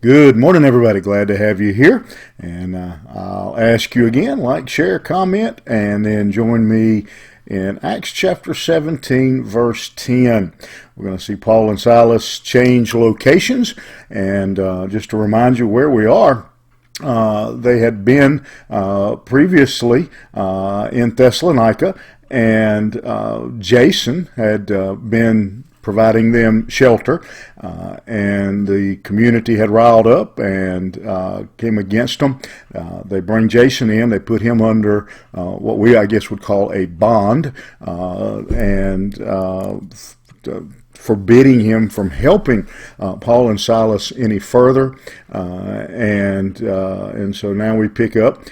Good morning, everybody. Glad to have you here. And I'll ask you again, like, share, comment, and then join me in Acts chapter 17, verse 10. We're going to see Paul and Silas change locations. And just to remind you where we are, they had been previously in Thessalonica, and Jason had been providing them shelter, and the community had riled up and came against them. They bring Jason in. They put him under what we, I guess, would call a bond, and forbidding him from helping Paul and Silas any further, and so now we pick up.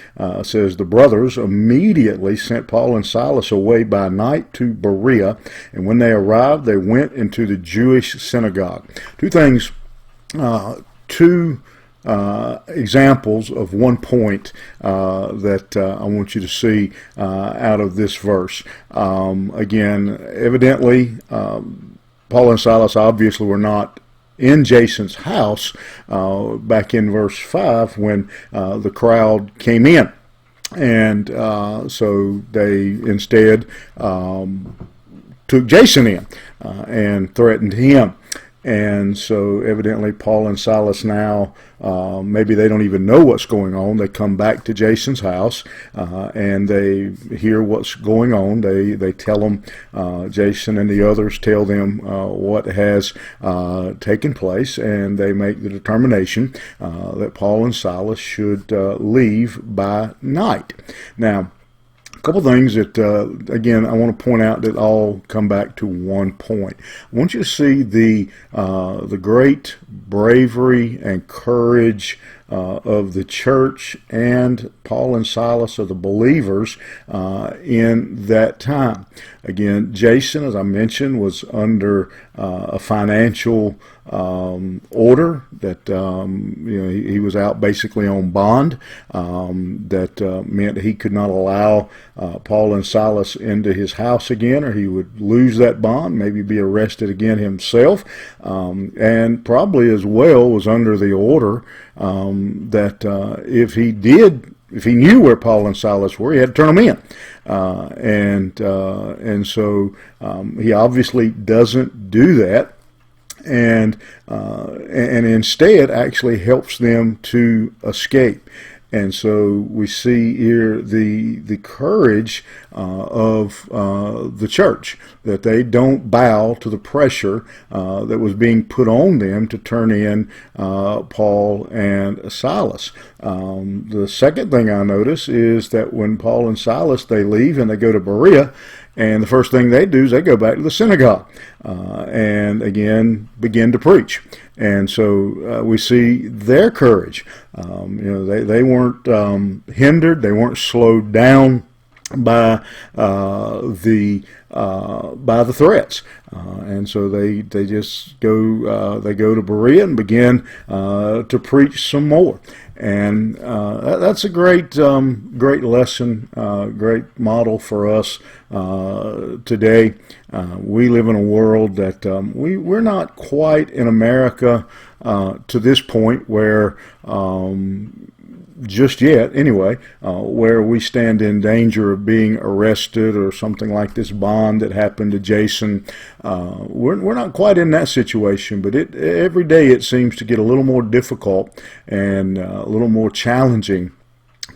Says the brothers immediately sent Paul and Silas away by night to Berea, and when they arrived, they went into the Jewish synagogue. Two things, two examples of one point that I want you to see out of this verse. Again, evidently, Paul and Silas obviously were not in Jason's house back in verse 5 when the crowd came in. And so they instead took Jason in and threatened him. And so evidently Paul and Silas now, maybe they don't even know what's going on. They come back to Jason's house and they hear what's going on. They tell them, Jason and the others tell them what has taken place, and they make the determination that Paul and Silas should leave by night. Now, a couple things that, again, I want to point out that all come back to one point. I want you to see the great bravery and courage of the church and Paul and Silas, of the believers in that time. Again, Jason, as I mentioned, was under a financial order that he was out basically on bond. That meant he could not allow Paul and Silas into his house again, or he would lose that bond, maybe be arrested again himself, and probably as well was under the order that if he knew where Paul and Silas were, he had to turn them in. And so he obviously doesn't do that, and instead actually helps them to escape. And so we see here the courage of the church, that they don't bow to the pressure that was being put on them to turn in Paul and Silas. The second thing I notice is that when Paul and Silas, they leave and they go to Berea, and the first thing they do is they go back to the synagogue and again begin to preach. And so we see their courage. They weren't hindered. They weren't slowed down by the threats, and so they just go to Berea and begin to preach some more. And that's a great lesson, great model for us today. We live in a world that we're not quite in America to this point where just yet, anyway, where we stand in danger of being arrested or something like this bond that happened to Jason. We're not quite in that situation, but every day it seems to get a little more difficult and a little more challenging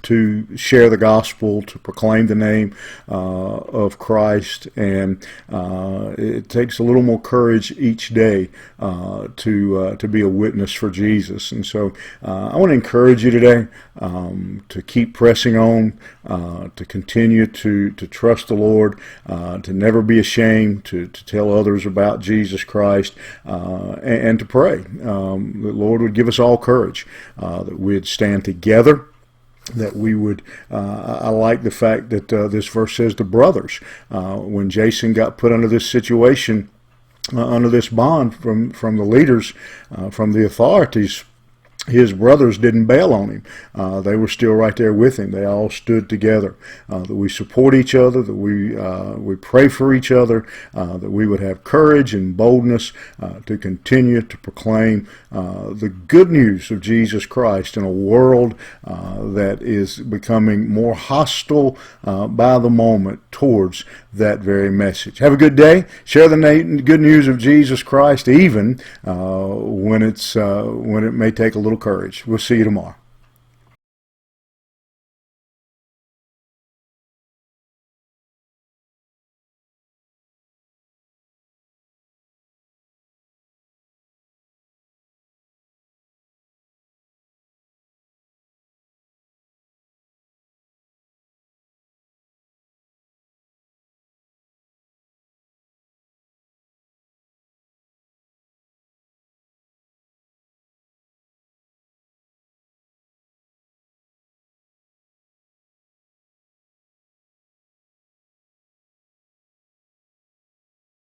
to share the gospel, to proclaim the name of Christ, and it takes a little more courage each day to be a witness for Jesus. And so I want to encourage you today to keep pressing on, to continue to trust the Lord, to never be ashamed, to tell others about Jesus Christ, and to pray that the Lord would give us all courage, that we'd stand together, that we would, I like the fact that this verse says the brothers, when Jason got put under this situation, under this bond from the leaders, from the authorities, his brothers didn't bail on him. They were still right there with him. They all stood together. That we support each other, that we pray for each other, that we would have courage and boldness to continue to proclaim the good news of Jesus Christ in a world that is becoming more hostile by the moment towards that very message. Have a good day. Share the good news of Jesus Christ, even when it may take a little courage. We'll see you tomorrow.